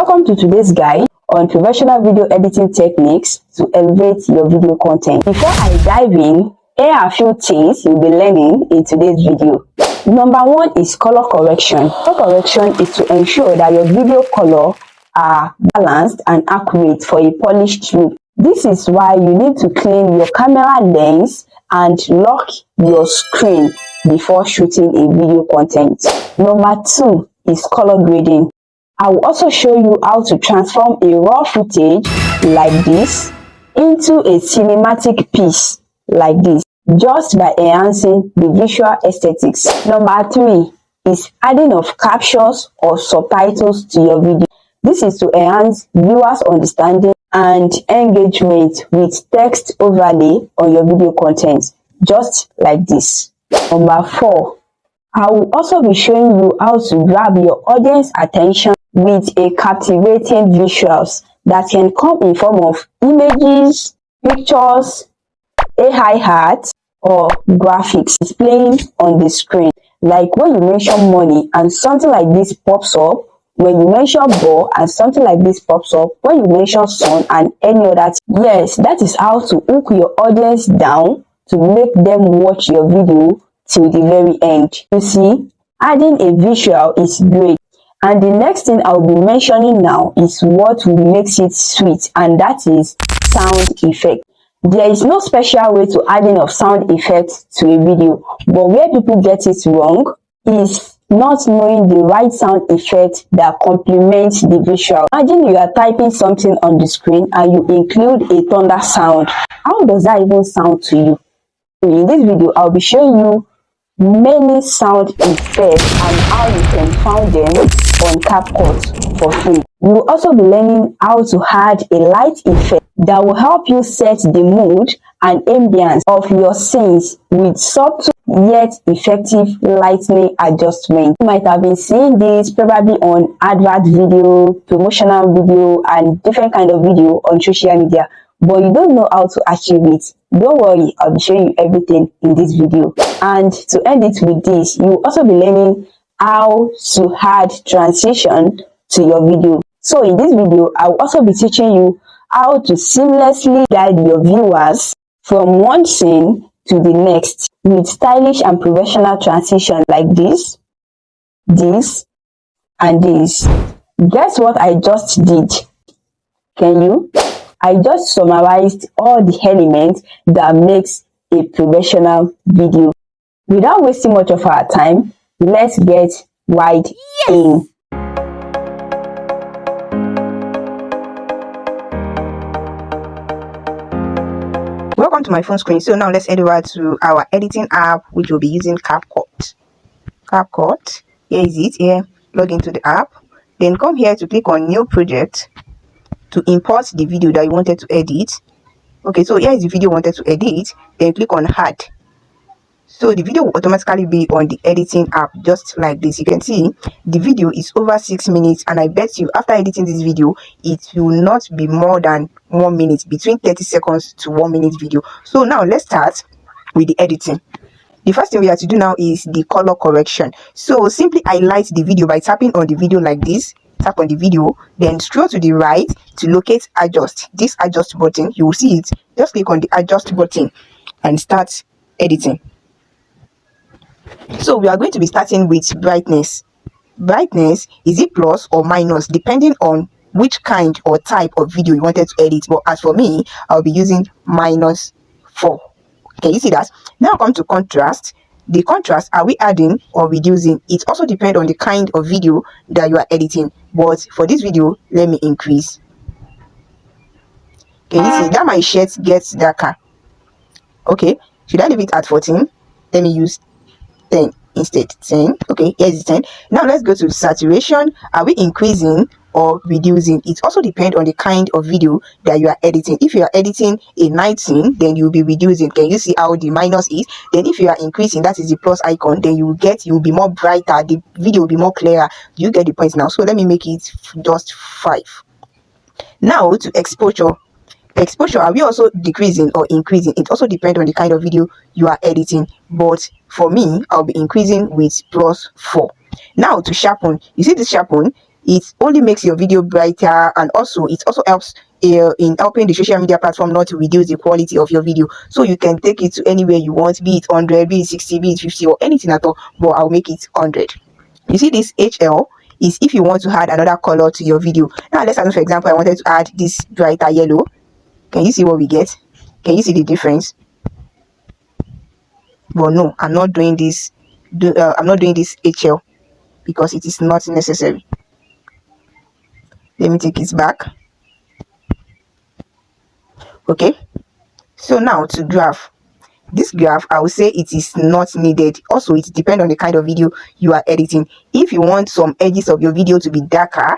Welcome to today's guide on professional video editing techniques to elevate your video content. Before I dive in, here are a few things you'll be learning in today's video. Number one is color correction. Color correction is to ensure that your video color are balanced and accurate for a polished look. This is why you need to clean your camera lens and lock your screen before shooting a video content. Number two is color grading. I will also show you how to transform a raw footage like this into a cinematic piece like this, just by enhancing the visual aesthetics. Number three is adding of captions or subtitles to your video. This is to enhance viewers' understanding and engagement with text overlay on your video content, just like this. Number four, I will also be showing you how to grab your audience attention with a captivating visuals that can come in form of images, pictures, a hi-hat, or graphics displaying on the screen. Like when you mention money and something like this pops up, when you mention ball and something like this pops up, when you mention sun and any other. Yes, that is how to hook your audience down to make them watch your video till the very end. You see, adding a visual is great. And the next thing I'll be mentioning now is what makes it sweet, and that is sound effect. There is no special way to adding of sound effects to a video, but where people get it wrong is not knowing the right sound effect that complements the visual. Imagine you are typing something on the screen and you include a thunder sound. How does that even sound to you? In this video, I'll be showing you many sound effects and how you can find them on CapCut for free. You will also be learning how to add a light effect that will help you set the mood and ambience of your scenes with subtle yet effective lighting adjustment. You might have been seeing this probably on advert video, promotional video, and different kind of video on social media, but you don't know how to achieve it. Don't worry, I'll be showing you everything in this video. And to end it with this, you will also be learning how to add transition to your video. So in this video, I will also be teaching you how to seamlessly guide your viewers from one scene to the next with stylish and professional transition like this, this, and this. Guess what I just did? Can you? I just summarized all the elements that makes a professional video. Without wasting much of our time, let's get right in. Welcome to my phone screen. So now let's head over to our editing app, which will be using CapCut. CapCut, here is it. Here, log into the app. Then come here to click on New Project to import the video that you wanted to edit. Okay, so here is the video you wanted to edit. Then click on Add. So the video will automatically be on the editing app, just like this. You can see the video is over 6 minutes, and I bet you after editing this video, it will not be more than 1 minute, between 30 seconds to 1 minute video. So now let's start with the editing. The first thing we have to do now is the color correction. So simply highlight the video by tapping on the video like this. Tap on the video, then scroll to the right to locate adjust. This adjust button, you will see it. Just click on the adjust button and start editing. So we are going to be starting with brightness. Brightness, is it plus or minus depending on which kind or type of video you wanted to edit, but as for me, I'll be using -4. Can you see that? Now come to contrast. The contrast, are we adding or reducing? It also depends on the kind of video that you are editing, but for this video, let me increase. Can you see that my shirt gets darker? Okay, should I leave it at 14? Let me use 10 instead. 10. Okay, here's 10. Now let's go to saturation. Are we increasing or reducing? It also depends on the kind of video that you are editing. If you are editing a night scene, then you'll be reducing. Can you see how the minus is? Then if you are increasing, that is the plus icon, then you will be more brighter, the video will be more clearer. You get the point now. So let me make it just 5. Now to exposure. Exposure, are we also decreasing or increasing? It also depends on the kind of video you are editing, but for me, I'll be increasing with +4. Now to sharpen. You see this sharpen? it only makes your video brighter, and also it also helps in helping the social media platform not to reduce the quality of your video. So you can take it to anywhere you want, be it 100, be it 60, be it 50, or anything at all, but I'll make it 100. You see, this HL is if you want to add another color to your video. Now let's assume, for example, I wanted to add this brighter yellow. Can you see what we get? Can you see the difference? But no, I'm not doing this. I'm not doing this HL because it is not necessary. Let me take it back. Okay, so now to graph. This graph, I would say it is not needed. Also, it depends on the kind of video you are editing. If you want some edges of your video to be darker,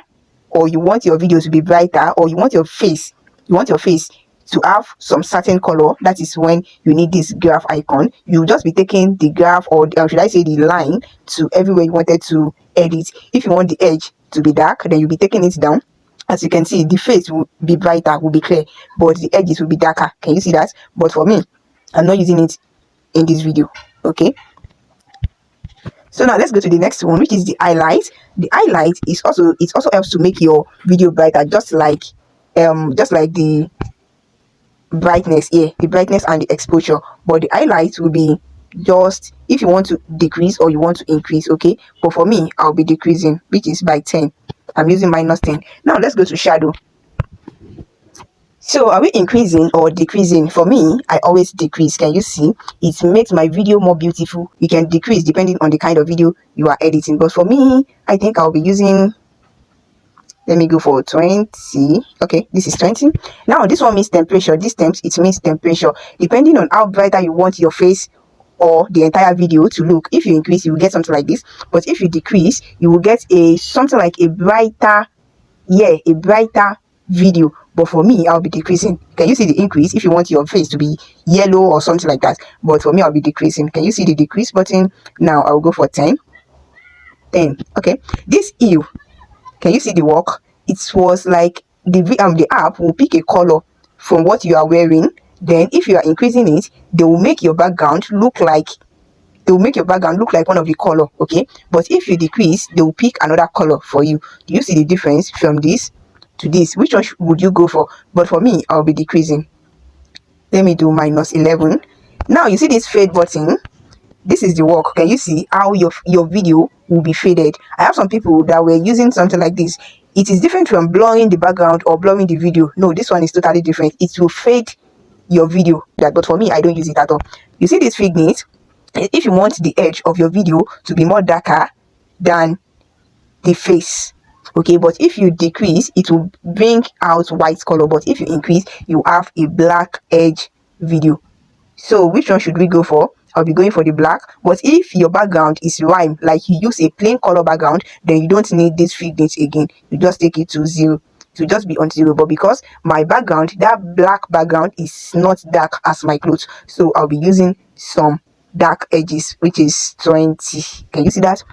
or you want your video to be brighter, or you want your face to have some certain color, that is when you need this graph icon. You just be taking the graph, or should I say the line, to everywhere you wanted to edit. If you want the edge to be dark, then you'll be taking it down. As you can see, the face will be brighter, will be clear, but the edges will be darker. Can you see that? But for me, I'm not using it in this video. Okay, so now let's go to the next one, which is the highlight. The highlight is also, it also helps to make your video brighter, just like the brightness here, the brightness and the exposure. But the highlight will be just if you want to decrease or you want to increase. Okay, but for me, I'll be decreasing, which is by 10. I'm using -10. Now let's go to shadow. So are we increasing or decreasing? For me, I always decrease. Can you see? It makes my video more beautiful. You can decrease depending on the kind of video you are editing. But for me, I think I'll be using, let me go for 20. Okay, this is 20. Now this one means temperature. This temps, it means temperature. Depending on how brighter you want your face or the entire video to look. If you increase, you will get something like this. But if you decrease, you will get something like a brighter, yeah, a brighter video. But for me, I'll be decreasing. Can you see the increase if you want your face to be yellow or something like that? But for me, I'll be decreasing. Can you see the decrease button? Now I'll go for 10. Okay, this hue, can you see the work? It was like the app will pick a color from what you are wearing. Then if you are increasing it, they will make your background look like one of the color. Okay, but if you decrease, they will pick another color for you. Do you see the difference from this to this? Which one would you go for? But for me, I'll be decreasing. Let me do -11. Now you see this fade button. This is the work. Can you see how your video will be faded? I have some people that were using something like this. It is different from blurring the background or blurring the video. No, this one is totally different. It will fade your video. But for me, I don't use it at all. You see this figment? If you want the edge of your video to be more darker than the face, okay, but if you decrease, it will bring out white color. But if you increase, you have a black edge video. So which one should we go for? I'll be going for the black. But if your background is rhyme, like you use a plain color background, then you don't need this figment again. You just take it to 0, to just be on 0. But because my background, that black background, is not dark as my clothes, so I'll be using some dark edges, which is 20. Can you see that?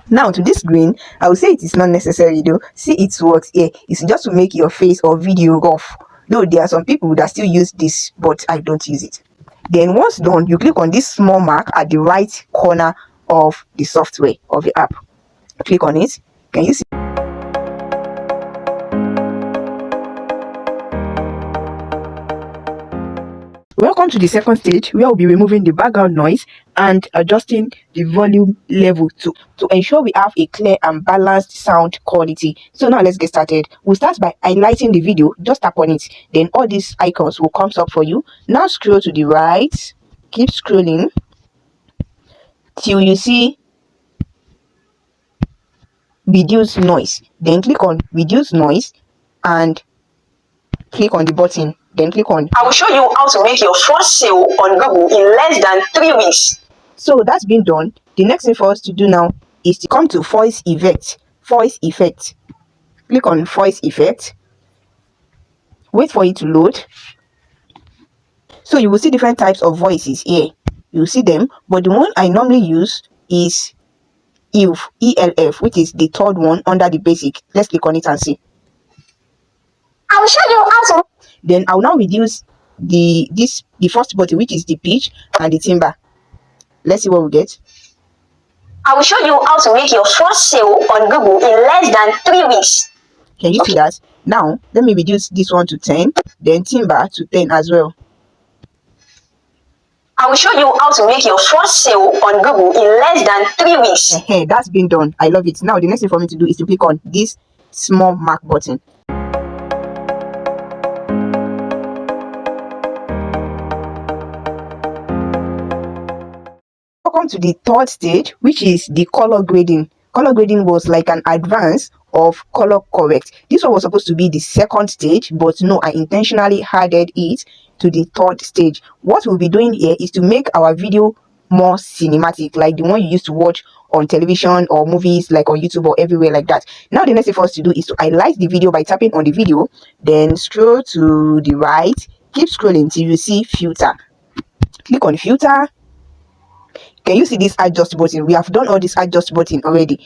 Now to this green, I would say it is not necessary though. See, it works here. It's just to make your face or video rough. Though there are some people that still use this, but I don't use it. Then once done, you click on this small mark at the right corner of the software of the app. Click on it. Can you see? Welcome to the second stage, where we'll be removing the background noise and adjusting the volume level to ensure we have a clear and balanced sound quality. So now let's get started. We'll start by highlighting the video. Just tap on it. Then all these icons will come up for you. Now scroll to the right. Keep scrolling till you see reduce noise. Then click on reduce noise and click on the button. Then click on. I will show you how to make your first sale on Google in less than 3 weeks. So that's been done. The next thing for us to do now is to come to voice effect. Voice effect. Click on voice effect. Wait for it to load. So you will see different types of voices here. You'll see them, but the one I normally use is ELF, ELF, which is the third one under the basic. Let's click on it and see. I will show you how to. Then I'll now reduce the first button, which is the pitch and the timbre. Let's see what we get. I will show you how to make your first sale on Google in less than 3 weeks. Can you see that? Now, let me reduce this one to 10, then timber to 10 as well. I will show you how to make your first sale on Google in less than 3 weeks. That's been done. I love it. Now, the next thing for me to do is to click on this small mark button. Welcome to the third stage, which is the color grading. Color grading was like an advance of color correct. This one was supposed to be the second stage, but no, I intentionally added it to the third stage. What we'll be doing here is to make our video more cinematic, like the one you used to watch on television or movies, like on YouTube or everywhere like that. Now the next thing for us to do is to highlight the video by tapping on the video, then scroll to the right, keep scrolling till you see filter. Click on filter. Can you see this adjust button? We have done all this adjust button already.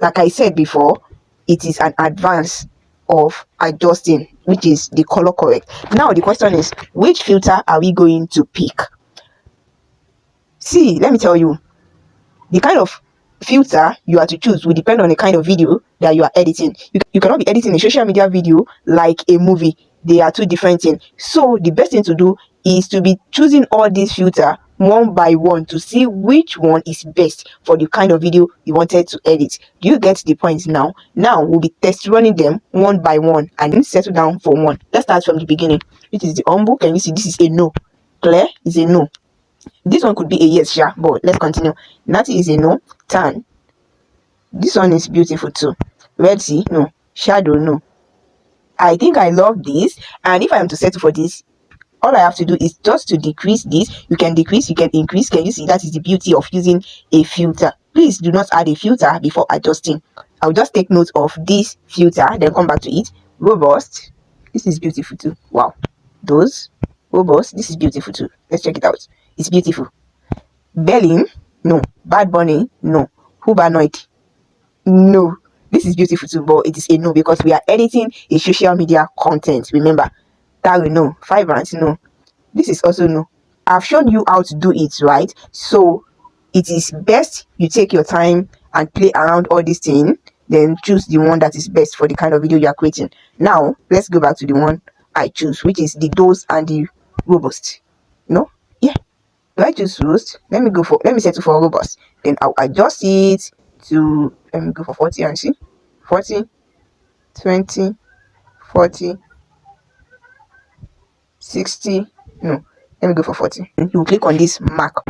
Like I said before, it is an advance of adjusting, which is the color correct. Now the question is, which filter are we going to pick? See, let me tell you, the kind of filter you are to choose will depend on the kind of video that you are editing. You cannot be editing a social media video like a movie. They are two different things. So the best thing to do is to be choosing all these filters one by one to see which one is best for the kind of video you wanted to edit. Do you get the point now? Now we'll be test running them one by one and then settle down for one. Let's start from the beginning. It is the humble. Can you see this is a no? Clear is a no. This one could be a yes, sure, but let's continue. Natty is a no. Tan. This one is beautiful too. Red Sea, no. Shadow, no. I think I love this, and if I am to settle for this, all I have to do is just to decrease this. You can decrease, you can increase. Can you see? That is the beauty of using a filter. Please do not add a filter before adjusting. I'll just take note of this filter, then come back to it. Robust. This is beautiful too. Wow. Those. Robust. This is beautiful too. Let's check it out. It's beautiful. Berlin. No. Bad Bunny. No. Humanoid. No. This is beautiful too, but it is a no because we are editing a social media content. Remember. That we know. Vibrant, no. This is also no. I've shown you how to do it, right? So it is best you take your time and play around all these things, then choose the one that is best for the kind of video you are creating. Now let's go back to the one I choose, which is the dose and the robust. No? Yeah. Do I choose robust? Let me settle for robust. Then I'll adjust it to, let me go for 40 and see. 40, 20, 40, 60, no, let me go for 40. You click on this mark.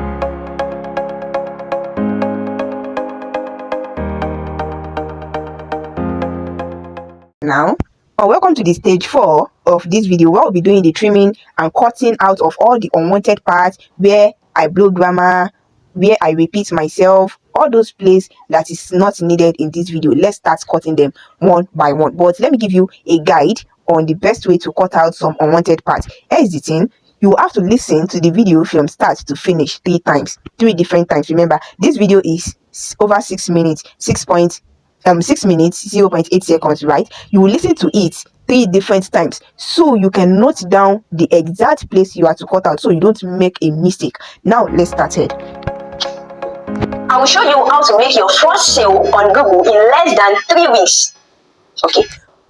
Now, welcome to the stage 4 of this video where we'll be doing the trimming and cutting out of all the unwanted parts where I blow grammar, where I repeat myself, all those places that is not needed in this video. Let's start cutting them one by one. But let me give you a guide on the best way to cut out some unwanted parts. Here is the thing. You have to listen to the video from start to finish 3 times, 3 different times. Remember, this video is over 6 minutes, 6 minutes, 0.8 seconds, right? You will listen to it 3 different times so you can note down the exact place you are to cut out so you don't make a mistake. Now let's start it. I will show you how to make your first sale on Google in less than 3 weeks.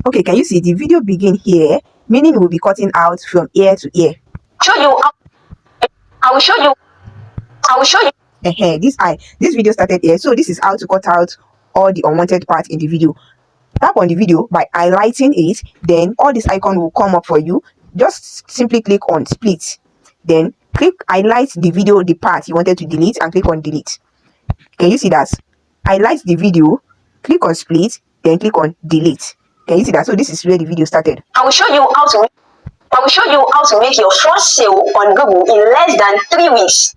Okay, can you see the video begin here, meaning we'll be cutting out from ear to ear. I will show you. This video started here, so this is how to cut out all the unwanted parts in the video. Tap on the video by highlighting it, then all this icon will come up for you. Just simply click on split, then highlight the video, the part you wanted to delete, and click on delete. Can you see that? Highlight the video, click on split, then click on delete. Can you see that? So this is where the video started. I will show you how to make your first sale on Google in less than 3 weeks.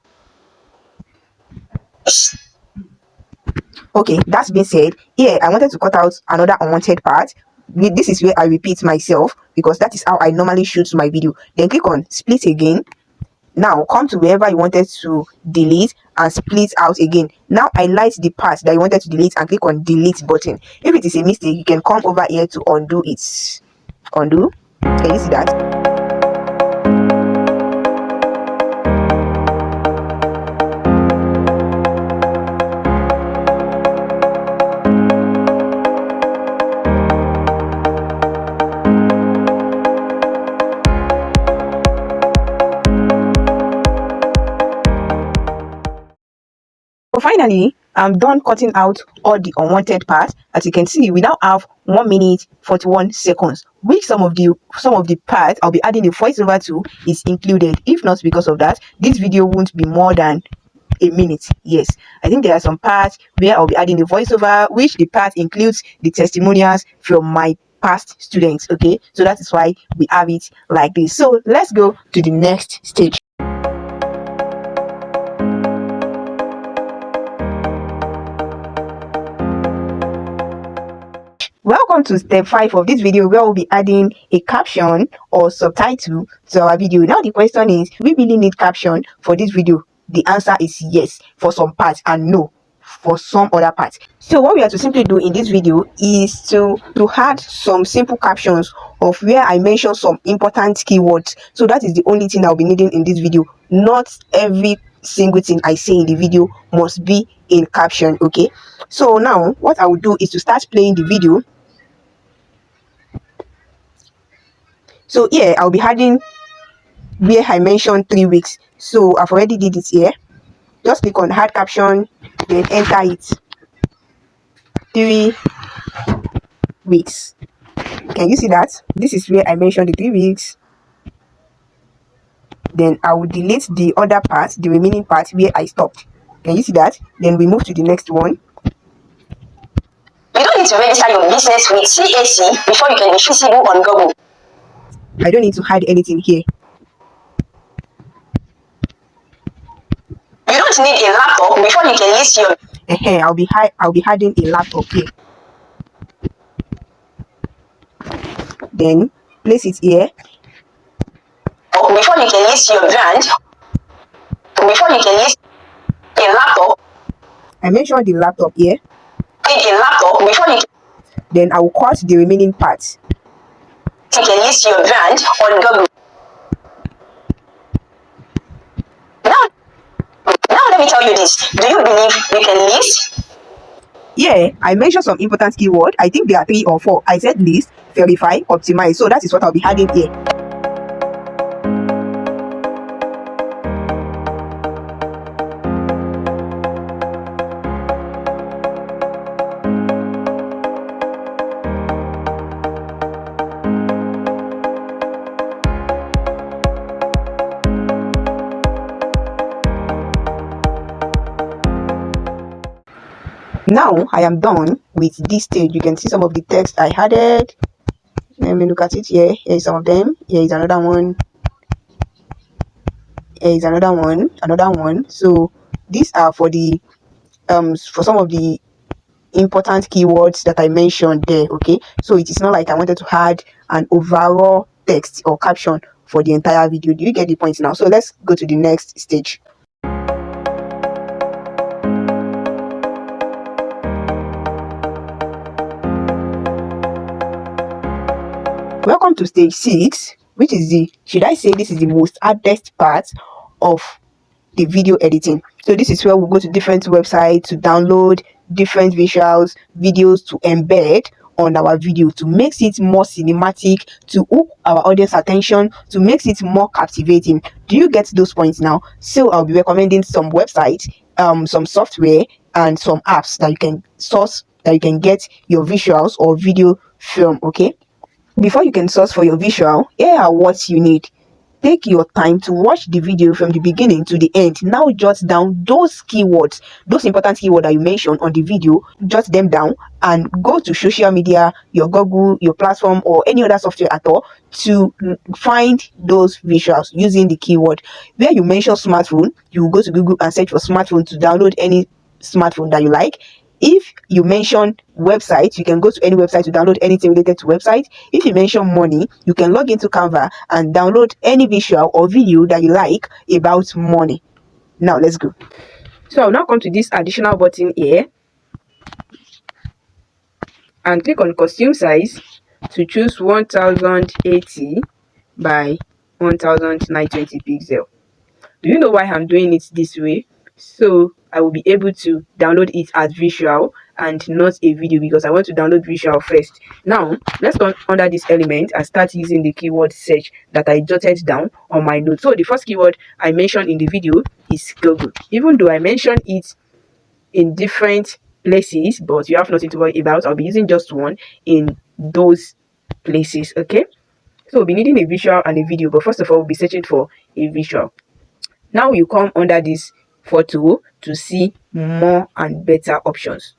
Okay, that's been said. Here, I wanted to cut out another unwanted part. This is where I repeat myself because that is how I normally shoot my video. Then click on split again. Now come to wherever you wanted to delete and split out again. Now highlight the part that you wanted to delete and click on delete button. If it is a mistake, you can come over here to undo it. Undo. Can you see that? finally, I'm done cutting out all the unwanted parts. As you can see, we now have 1 minute 41 seconds, which some of the parts I'll be adding a voiceover to is included. If not because of that, this video won't be more than a minute. Yes, I think there are some parts where I'll be adding the voiceover, which the part includes the testimonials from my past students. Okay, so that is why we have it like this. So let's go to the next stage. Welcome to step 5 of this video, where we'll be adding a caption or subtitle to our video. Now the question is, do we really need caption for this video? The answer is yes for some parts and no for some other parts. So what we have to simply do in this video is to add some simple captions of where I mention some important keywords. So that is the only thing I'll be needing in this video. Not every single thing I say in the video must be in caption. Okay, so now what I will do is to start playing the video. So here I'll be adding where I mentioned 3 weeks. So I've already did it here. Just click on add caption, then enter it. 3 weeks. Can you see that? This is where I mentioned the 3 weeks. Then I will delete the other part, the remaining part where I stopped. Can you see that? Then we move to the next one. You don't need to register your business with CAC before you can be visible on Google. I don't need to hide anything here. You don't need a laptop before you can list your... I'll be hiding a laptop here. Then place it here. Before you can list your brand, before you can list a laptop, I mentioned the laptop here. a laptop before you Then I will cut the remaining parts. can list your brand on Google. Now let me tell you this. Do you believe you can list? Yeah, I mentioned some important keyword. I think there are 3 or 4. I said list, verify, optimize. So that is what I'll be adding here. Now I am done with this stage. You can see some of the text I added. Let me look at it here. Here is some of them. Here is another one. Here is another one. So these are for the for some of the important keywords that I mentioned there. Okay, so it is not like I wanted to add an overall text or caption for the entire video. Do you get the point now? So let's go to the next stage. Welcome to stage 6, which is should I say this is the most hardest part of the video editing. So this is where we'll go to different websites to download different visuals, videos to embed on our video to make it more cinematic, to hook our audience attention, to make it more captivating. Do you get those points now? So I'll be recommending some websites, some software, and some apps that you can source, that you can get your visuals or video from. Okay, before you can source for your visual, here are what you need. Take your time to watch the video from the beginning to the end. Now jot down those keywords, those important keywords that you mentioned on the video. Jot them down and go to social media, your Google, your platform, or any other software at all to find those visuals using the keyword. Where you mention smartphone, you go to Google and search for smartphone to download any smartphone that you like. If you mention website, you can go to any website to download anything related to website. If you mention money, you can log into Canva and download any visual or video that you like about money. Now let's go. So I'll now come to this additional button here and click on costume size to choose 1080 by 1920 pixel. Do you know why I'm doing it this way? So I will be able to download it as visual and not a video, because I want to download visual first. Now let's go under this element and start using the keyword search that I jotted down on my note. So the first keyword I mentioned in the video is Google. Even though I mentioned it in different places, but you have nothing to worry about. I'll be using just one in those places. Okay, so we'll be needing a visual and a video, but first of all we'll be searching for a visual. Now you come under this photo to see more and better options.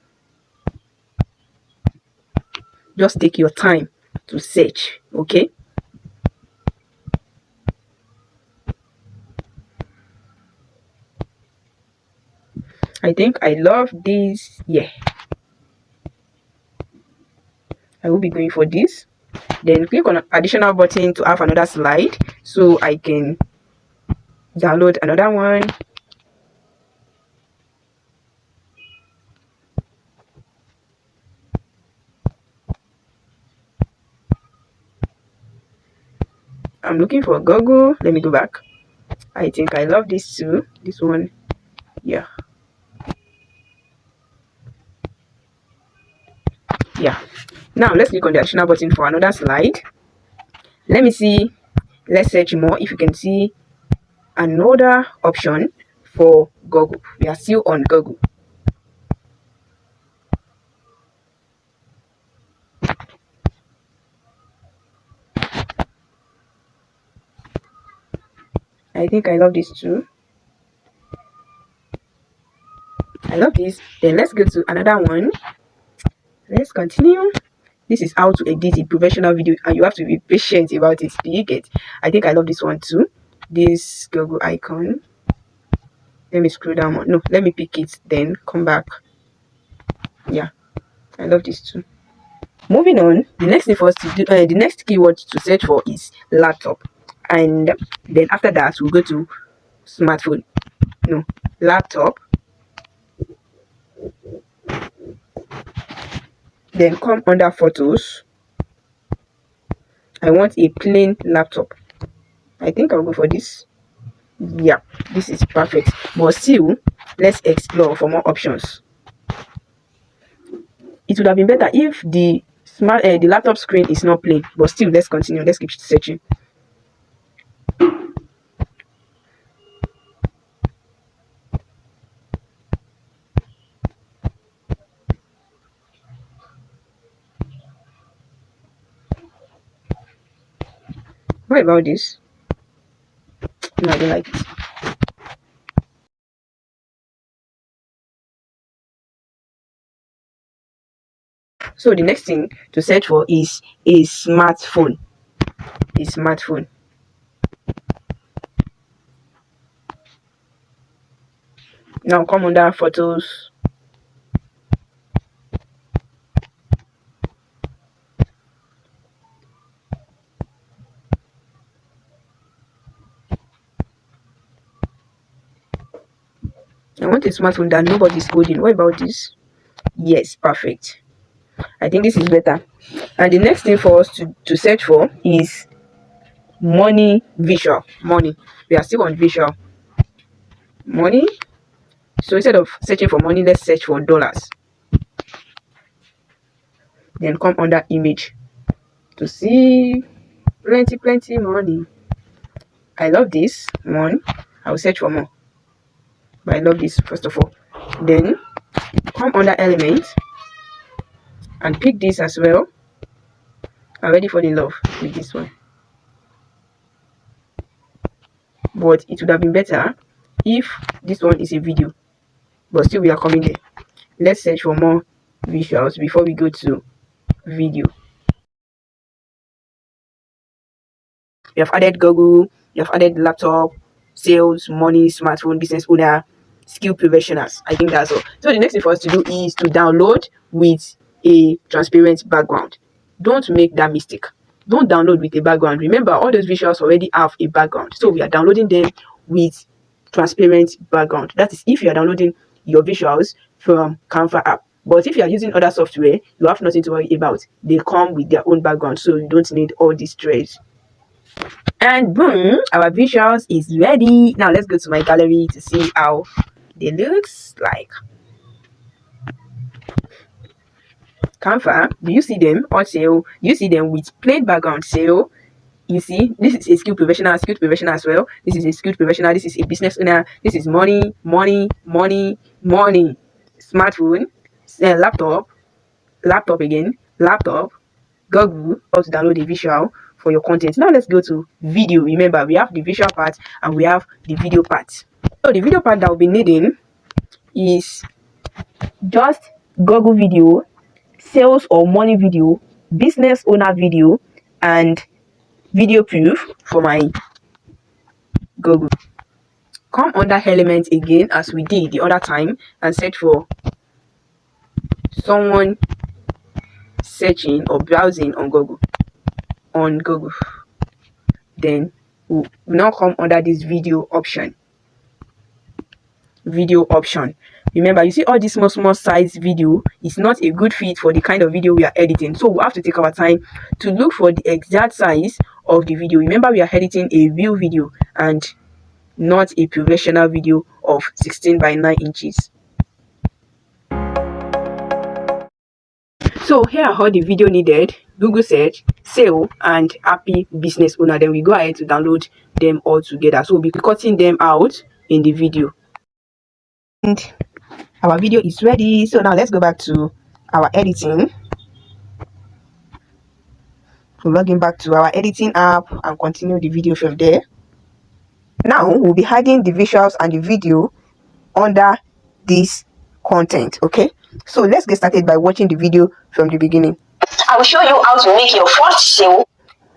Just take your time to search. Okay, I think I love this. Yeah, I will be going for this. Then click on additional button to have another slide so I can download another one. I'm looking for Google. Let me go back. I think I love this too. This one. Yeah. Yeah. Now let's click on the additional button for another slide. Let me see. Let's search more. If you can see another option for Google. We are still on Google. I think I love this too. I love this. Then let's go to another one. Let's continue. This is how to edit a professional video, and you have to be patient about it. Do you get? I think I love this one too. This Google icon. Let me scroll down more. No, let me pick it, then come back. Yeah, I love this too. Moving on, the next thing for us to do, the next keyword to search for is laptop, and then after that we'll go to smartphone. No, laptop. Then come under photos. I want a plain laptop. I think I'll go for this. Yeah, this is perfect. But still, let's explore for more options. It would have been better if the laptop screen is not plain, but still, let's continue. Let's keep searching. What about this? No, I don't like it. So the next thing to search for is a smartphone. A smartphone. Now come under photos. I want a smartphone that nobody's holding. What about this? Yes, perfect. I think this is better. And the next thing for us to search for is money visual. Money. We are still on visual. Money. So instead of searching for money, let's search for dollars. Then come under image to see plenty money. I love this one. I will search for more, but I love this first of all. Then come under element and pick this as well. I already fall in love with this one, but it would have been better if this one is a video, but still we are coming there. Let's search for more visuals before we go to video. You have added Google, you have added laptop, sales, money, smartphone, business owner, skill professionals. I think that's all. So the next thing for us to do is to download with a transparent background. Don't make that mistake. Don't download with a background. Remember, all those visuals already have a background. So we are downloading them with transparent background. That is if you are downloading your visuals from Canva app. But if you are using other software, you have nothing to worry about. They come with their own background, so you don't need all this stress. And boom, our visuals is ready. Now let's go to my gallery to see how they looks like. Canva, do you see them? Also, you see them with plain background. So you see, this is a skilled professional as well. This is a skilled professional. This is a business owner. This is money. smartphone, laptop again, laptop, Google, or to download the visual for your content. Now let's go to video. Remember, we have the visual part and we have the video part. So the video part that we'll be needing is just Google video, sales or money video, business owner video, and video proof for my Google. Come under element again as we did the other time and search for someone searching or browsing on Google. Then we'll now come under this video option. Remember, you see all this small size video is not a good fit for the kind of video we are editing, so we have to take our time to look for the exact size of the video. Remember, we are editing a real video and not a professional video of 16 by 9 inches. So here are all the video needed: Google search, sale, and happy business owner. Then we go ahead to download them all together. So we'll be cutting them out in the video. And our video is ready. So now let's go back to our editing. We'll log in back to our editing app and continue the video from there. Now we'll be hiding the visuals and the video under this content. Okay, so let's get started by watching the video from the beginning. I will show you how to make your first sale.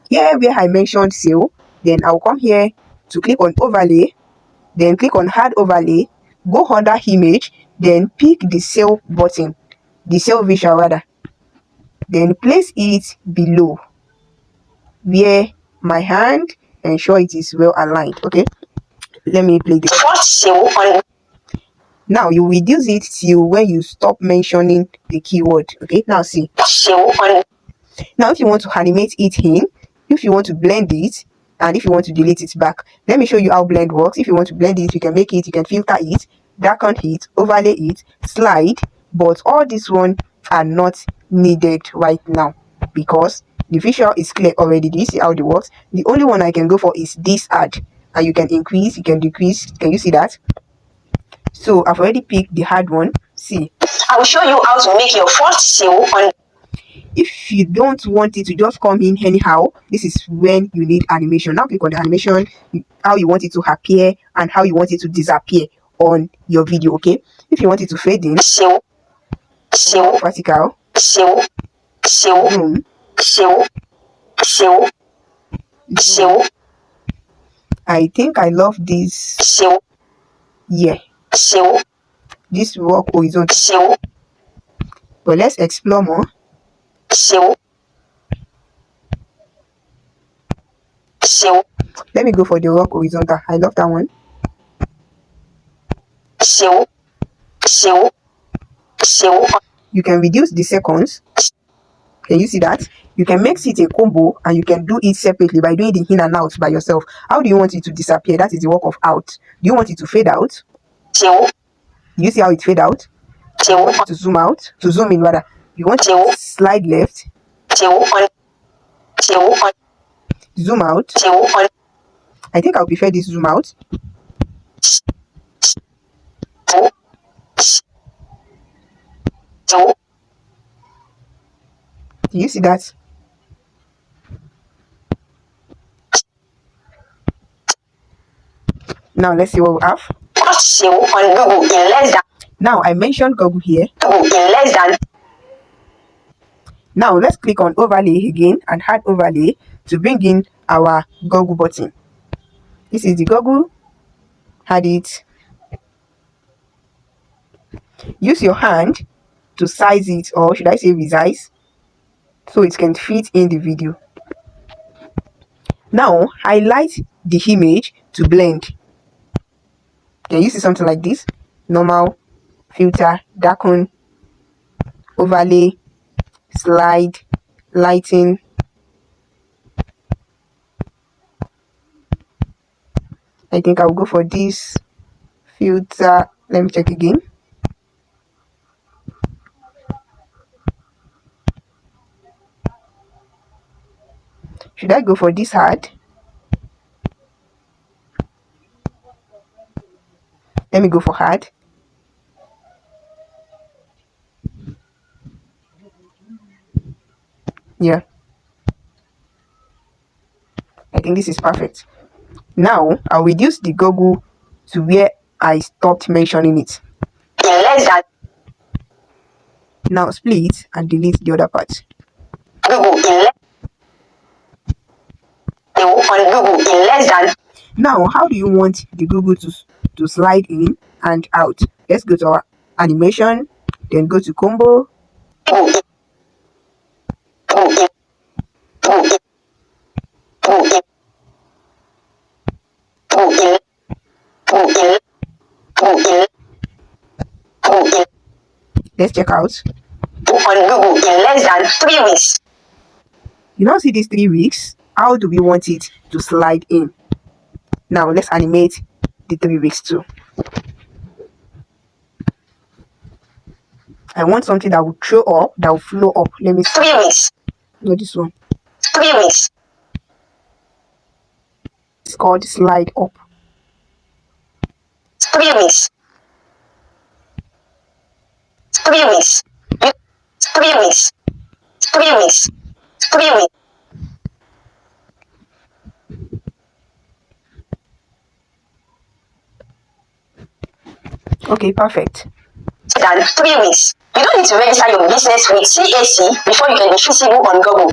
Here where I mentioned sale, then I'll come here to click on overlay, then click on add overlay, go under image, then pick the sale button, the sale visual rather, then place it below where my hand, ensure it is well aligned. Okay, let me play this. First sale on. Now you reduce it till when you stop mentioning the keyword. Okay, now see. Sale on. Now if you want to animate it in, if you want to blend it, and if you want to delete it back, let me show you how blend works. If you want to blend it, you can make it, you can filter it, darken it, overlay it, slide, but all this one are not needed right now because the visual is clear already. Do you see how it works? The only one I can go for is this add, and you can increase, you can decrease. Can you see that? So I've already picked the hard one. See, I will show you how to make your first sale on. If you don't want it to just come in anyhow, this is when you need animation. Now click on the animation, how you want it to appear and how you want it to disappear on your video. Okay, if you want it to fade in, Sale. vertical, Sale. zoom, Sale. I think I love this. Sale. Yeah, Sale. this work horizontal. Sale. But let's explore more. Sale. Let me go for the rock horizontal. I love that one. Sale. You can reduce the seconds. Can you see that? You can make it a combo and you can do it separately by doing the in and out by yourself. How do you want it to disappear? That is the work of out. Do you want it to fade out? You see how it fade out? You want it to zoom out, to zoom in rather. You want it to slide left, zoom out. I think I'll prefer this zoom out. Do you see that? Now let's see what we have. Now I mentioned Google here. Now let's click on overlay again and add overlay to bring in our Google button. This is the Google. Add it. Use your hand to size it, or should I say resize, so it can fit in the video. Now highlight the image to blend. Can you see something like this? Normal, filter, darken, overlay, slide, lighting. I think I'll go for this filter. Let me check again. Should I go for this hard? Let me go for hard. Yeah, I think this is perfect. Now I'll reduce the Google to where I stopped mentioning it. In less than. Now split and delete the other part. Google on Google in less than. Now, how do you want the Google to slide in and out? Let's go to our animation, then go to combo. Let's check out. On Google in less than 3 weeks. You now see these 3 weeks. How do we want it to slide in? Now let's animate the 3 weeks too. I want something that will throw up, that will flow up. Let me see. 3 weeks. No, this one. 3 weeks. It's called slide up. 3 weeks. 3 weeks. 3 weeks. 3 weeks. 3 weeks. Okay, perfect. Than 3 weeks. You don't need to register your business with CAC before you can be visible on Google.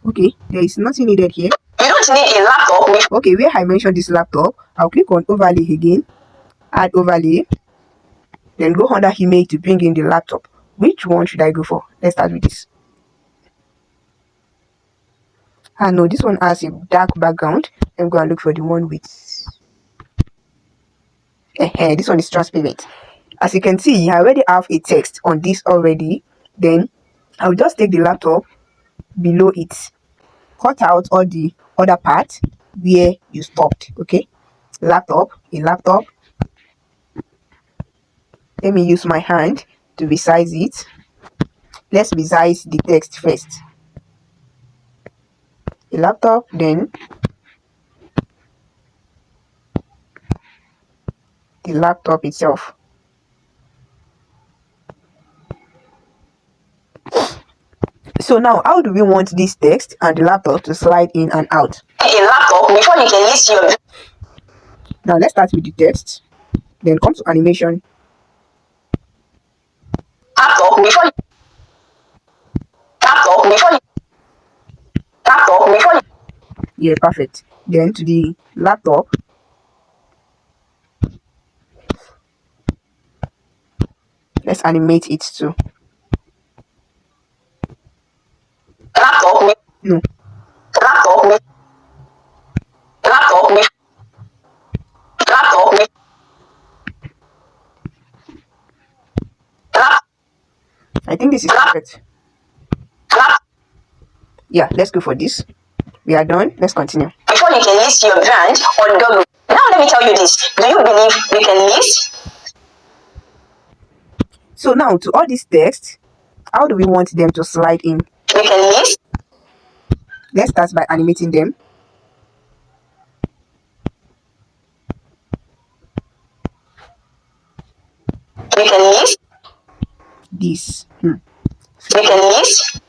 Okay, there is nothing needed here. You don't need a laptop with. Okay, where I mentioned this laptop, I'll click on overlay again, add overlay, then go under image to bring in the laptop. Which one should I go for? Let's start with this. Ah no, this one has a dark background. I'm going to look for the one with this one is transparent. As you can see, I already have a text on this already. Then I'll just take the laptop below it, cut out all the other parts where you stopped. Okay, laptop, a laptop. Let me use my hand to resize it. Let's resize the text first. A laptop, then the laptop itself. So now, how do we want this text and the laptop to slide in and out? A laptop before you can list your. Now let's start with the text. Then come to animation. Laptop before you. Laptop before you. Laptop before you. Yeah, perfect. Then to the laptop. Let's animate it too. Laptop. No. Laptop. Laptop. Laptop. I think this is perfect. Yeah, let's go for this. We are done. Let's continue. Before you can list your brand on Google. Now let me tell you this. Do you believe you can list? So now to all these text, how do we want them to slide in? You can list. Let's start by animating them. You can list. This. You can list.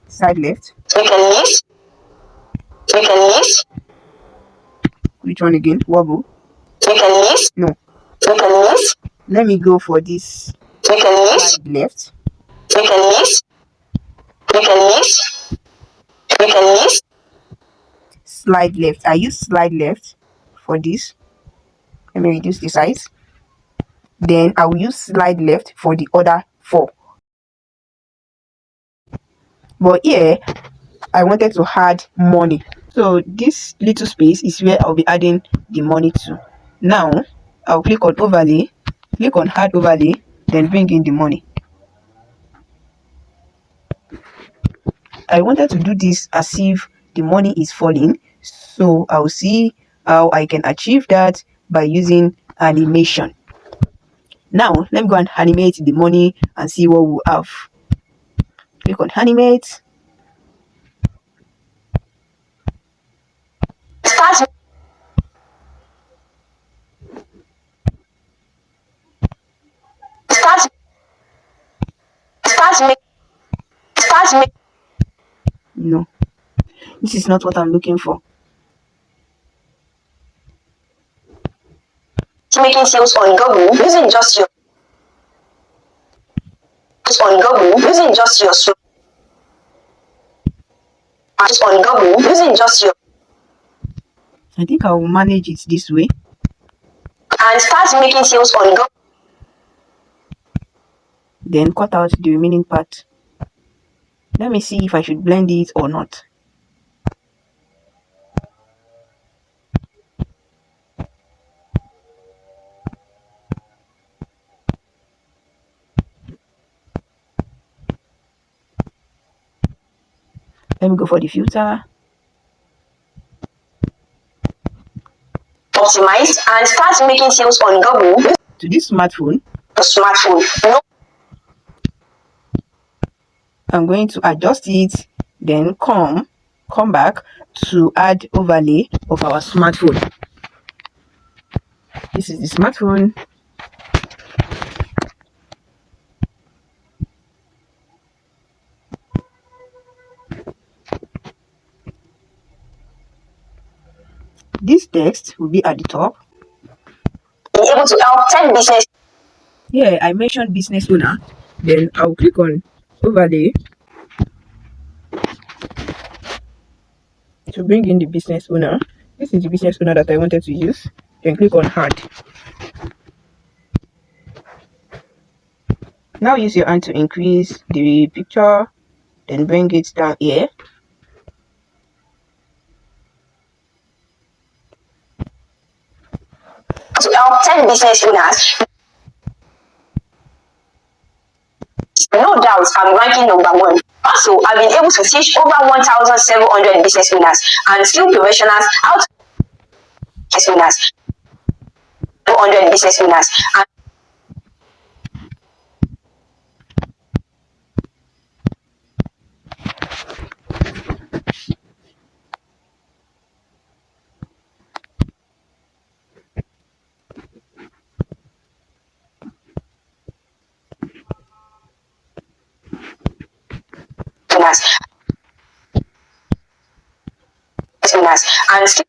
Side left. You can list. You can list. Which one again? Wobble. You can list. No. You can list. Let me go for this. You can list. Side left. You can list. You can list. You can list. Slide left. I use slide left for this. Let me reduce the size. Then I will use slide left for the other 4. But here, I wanted to add money. So this little space is where I'll be adding the money to. Now, I'll click on overlay, click on add overlay, then bring in the money. I wanted to do this as if the money is falling. So I'll see how I can achieve that by using animation. Now, let me go and animate the money and see what we'll have. Click on animate. Start. Start. Start. Start. No, this is not what I'm looking for. Making sales on Google using just your I think I will manage it this way. And start making sales on Google. Then cut out the remaining part. Let me see if I should blend it or not. Let me go for the filter. Optimize and start making sales on Google To this smartphone. No. I'm going to adjust it, then come back to add overlay of our smartphone. This is the smartphone. This text will be at the top. Be able to help 10 business. Here I mentioned business owner. Then I'll click on overlay to bring in the business owner. This is the business owner that I wanted to use. Then click on add. Now use your hand to increase the picture, then bring it down here. To help 10 business owners. No doubt I'm ranking number 1. Also, I've been able to teach over 1,700 business owners and skilled professionals how to business owners. 200 business owners and owners and skilled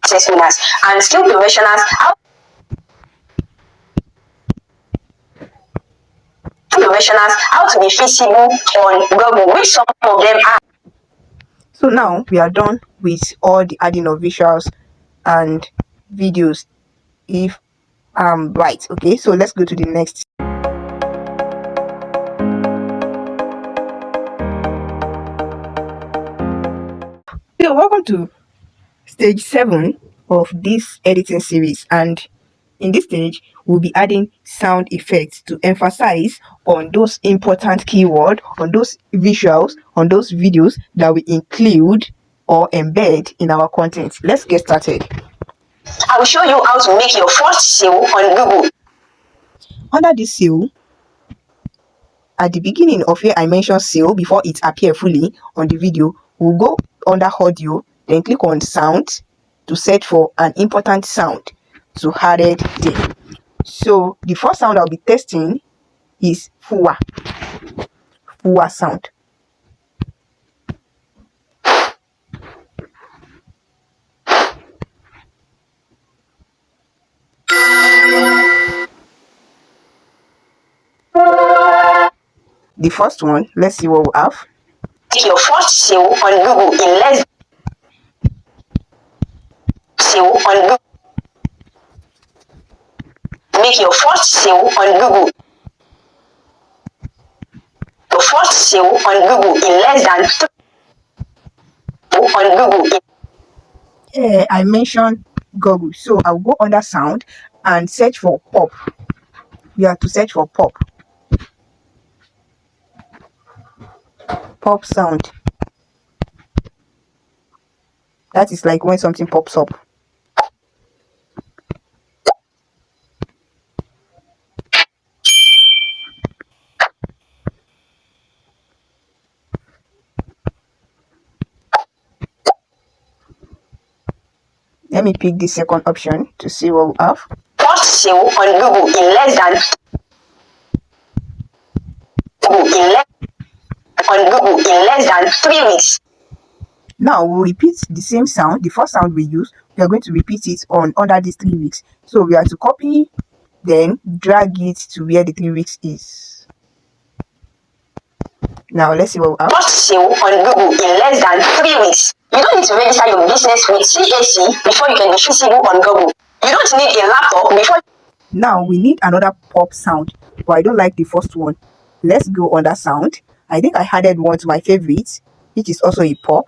business owners and skilled professionals how to be visible on Google, which some of them are. So now we are done with all the adding of visuals and videos, if I'm right. Okay, so let's go to the next. So welcome to stage 7 of this editing series, and in this stage we'll be adding sound effects to emphasize on those important keywords, on those visuals, on those videos that we include or embed in our content. Let's get started. I will show you how to make your first sale on Google. Under this sale, at the beginning of where I mentioned sale before it appears fully on the video, we'll go under audio, then click on sound to search for an important sound to add it there. So the first sound I'll be testing is fuwa sound. The first one, let's see what we have. Make your first sale on Google in less sale on Google. Make your first sale on Google. Your first sale on Google in less than on Google. Yeah, I mentioned Google, so I'll go under sound and search for pop. We have to search for pop sound. That is like when something pops up. Let me pick the second option to see what we have. First sale on Google in less than on Google in less than 3 weeks. Now we'll repeat the same sound. The first sound we use, we are going to repeat it on under these 3 weeks. So we are to copy, then drag it to where the 3 weeks is. Now let's see what we have. First sale on Google in less than 3 weeks. You don't need to register your business with CAC before you can be visible on Google. You don't need a laptop before. Now we need another pop sound, but I don't like the first one. Let's go on that sound. I think I added one to my favorites, which is also a pop.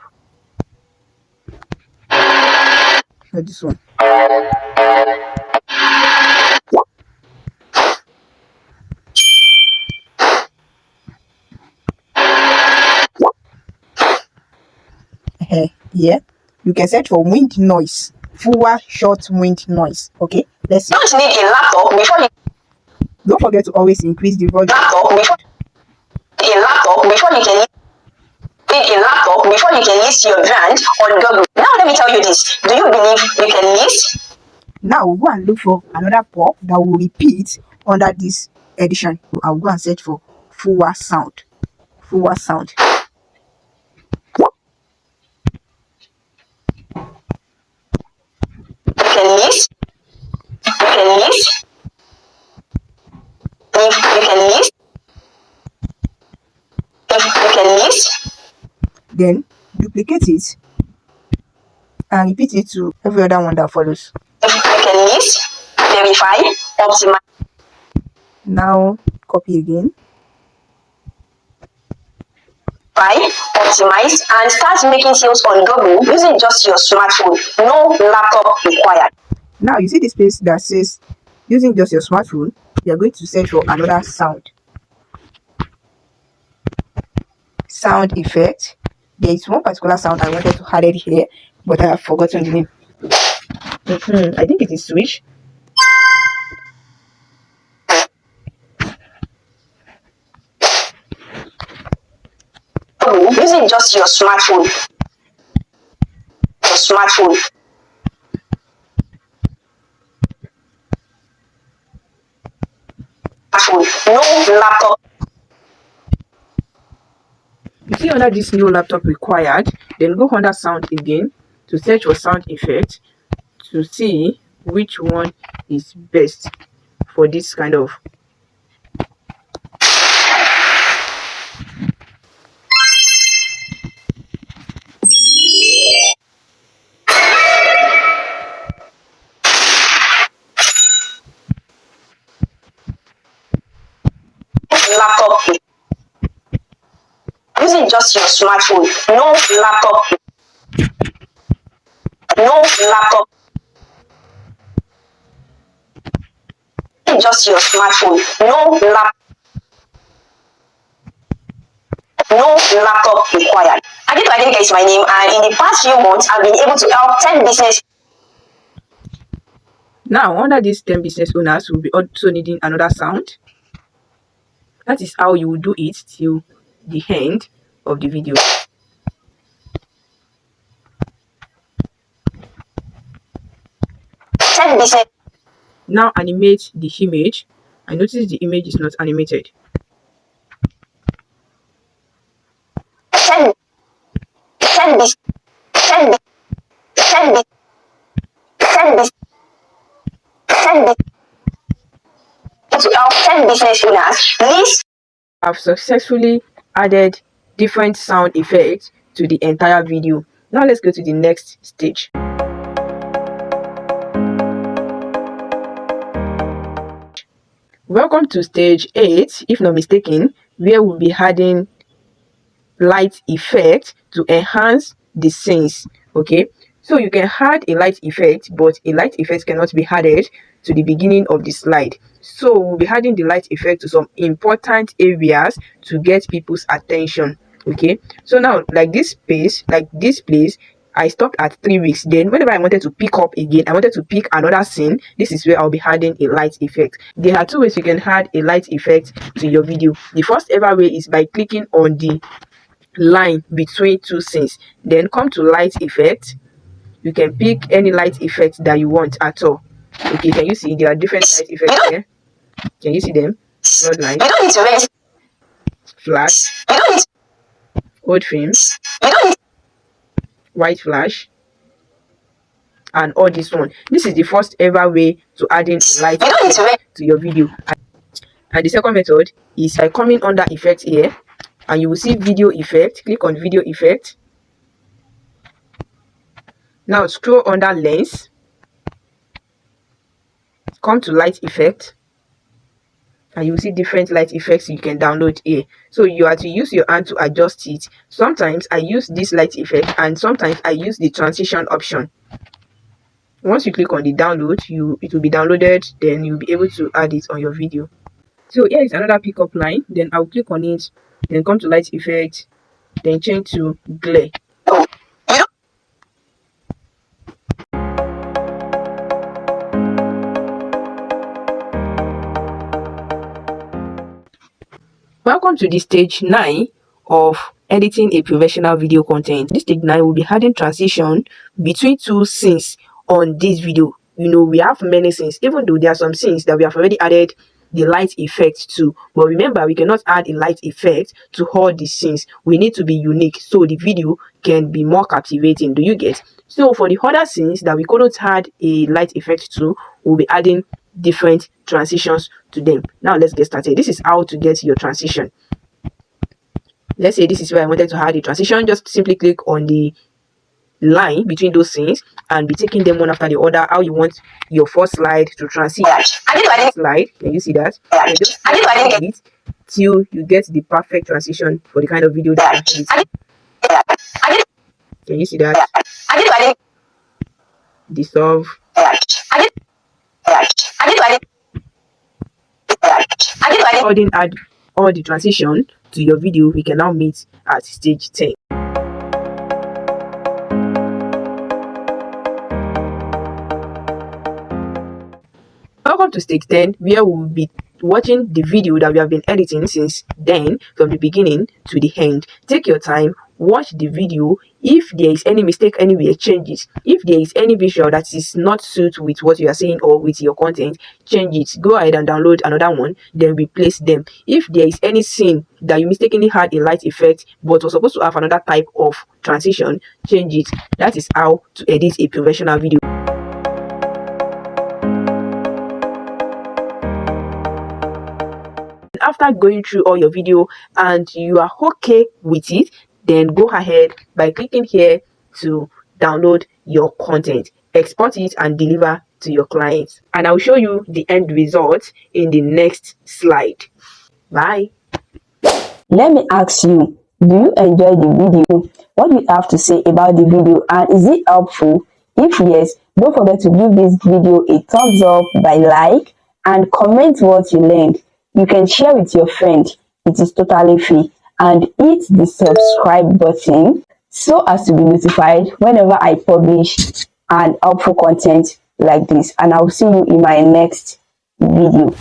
Not this one. Yeah, you can search for wind noise, fuller short wind noise. Okay, let's see. You don't need a laptop before you. Don't forget to always increase the volume. Laptop before you can. Need a laptop before you can list your brand on Google. Now let me tell you this. Do you believe you can list? Now we'll go and look for another pop that will repeat under this edition. I'll go and search for fuller sound. Fuller sound. You can list. You can list. If you can list. If you can list. Then duplicate it and repeat it to every other one that follows. If you can list, verify, optimize. Now copy again. Optimize and start making sales on Google using just your smartphone. No laptop required. Now you see this place that says using just your smartphone. You are going to search for another sound. Sound effect. There is one particular sound I wanted to add it here, but I have forgotten the name. I think it is switch. Using just your smartphone. Your smartphone. No laptop. You see under this no laptop required, then go under sound again to search for sound effect to see which one is best for this kind of laptop. Using just your smartphone. No laptop. No laptop. Just your smartphone. No laptop required. Adetuadinka is my name, and in the past few months, I've been able to help 10 business. Now, under these 10 business owners, will be also needing another sound. That is how you will do it till the end of the video. Now animate the image. I notice the image is not animated. 10 business owners. Please. I've successfully added different sound effects to the entire video. Now let's go to the next stage. Welcome to stage 8, if not mistaken, where we'll be adding light effect to enhance the scenes. Okay, so you can add a light effect, but a light effect cannot be added to the beginning of the slide. So we'll be adding the light effect to some important areas to get people's attention. Okay, so now like this place, I stopped at 3 weeks. Then whenever I wanted to pick up again, I wanted to pick another scene. This is where I'll be adding a light effect. There are two ways you can add a light effect to your video. The first ever way is by clicking on the line between two scenes. Then come to light effect. You can pick any light effect that you want at all. Okay, can you see there are different light effects here? Can you see them? Floodlight, flash, old frames, white flash, and all this one. This is the first ever way to add in light to your video. And the second method is by coming under effect here, and you will see video effect. Click on video effect. Now scroll under lens, come to light effect, and you will see different light effects you can download here. So you have to use your hand to adjust it. Sometimes I use this light effect, and sometimes I use the transition option. Once you click on the download, it will be downloaded, then you'll be able to add it on your video. So here is another pickup line. Then I'll click on it, then come to light effect, then change to glare. Welcome to the stage 9 of editing a professional video content. This stage 9 will be adding transition between two scenes on this video. You know, we have many scenes, even though there are some scenes that we have already added the light effect to. But remember, we cannot add a light effect to all the scenes. We need to be unique so the video can be more captivating. Do you get? So for the other scenes that we couldn't add a light effect to, we'll be adding different transitions to them. Now let's get started. This is how to get your transition. Let's say this is where I wanted to add a transition. Just simply click on the line between those scenes and be taking them one after the other, how you want your first slide to transition. Slide, can you see that? And just it till you get the perfect transition for the kind of video that you want. Can you see that? Dissolve. Add all the transition to your video. We can now meet at stage 10. Welcome to stage 10, where we will be watching the video that we have been editing since then, from the beginning to the end. Take your time, watch the video. If there is any mistake anywhere, change it. If there is any visual that is not suit with what you are saying or with your content, change it. Go ahead and download another one, then replace them. If there is any scene that you mistakenly had a light effect but was supposed to have another type of transition, change it. That is how to edit a professional video. After going through all your video and you are okay with it, then go ahead by clicking here to download your content, export it and deliver to your clients. And I'll show you the end result in the next slide. Bye. Let me ask you, do you enjoy the video? What do you have to say about the video, and is it helpful? If yes, don't forget to give this video a thumbs up by like and comment what you learned. You can share with your friend. It is totally free. And hit the subscribe button so as to be notified whenever I publish an helpful content like this. And I'll see you in my next video.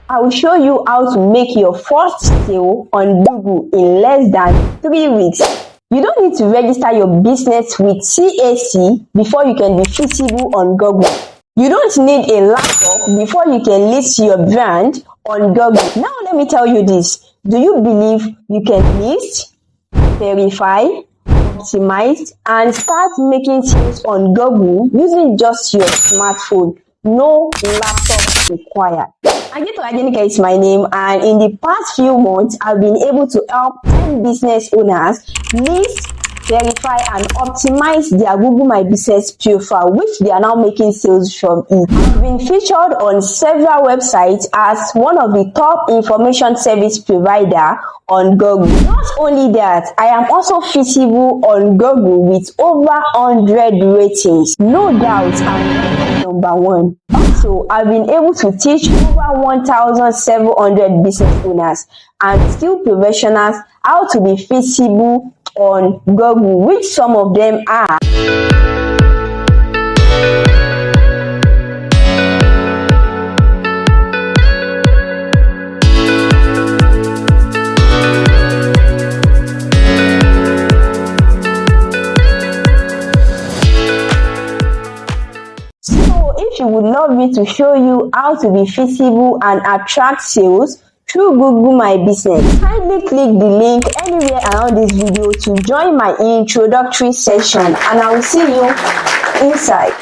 I will show you how to make your first sale on Google in less than 3 weeks. You don't need to register your business with CAC before you can be visible on Google. You don't need a laptop before you can list your brand on Google. Now let me tell you this. Do you believe you can list, verify, optimize, and start making sales on Google using just your smartphone? No laptop required. Ajenika is my name, and in the past few months, I've been able to help 10 business owners list, verify and optimize their Google My Business profile, which they are now making sales from it. I've been featured on several websites as one of the top information service provider on Google. Not only that, I am also visible on Google with over 100 ratings. No doubt I'm number one. Also, I've been able to teach over 1,700 business owners and skill professionals how to be visible on Google, which some of them are. So if you would love me to show you how to be visible and attract sales through Google My Business, kindly click the link anywhere around this video to join my introductory session, and I will see you inside.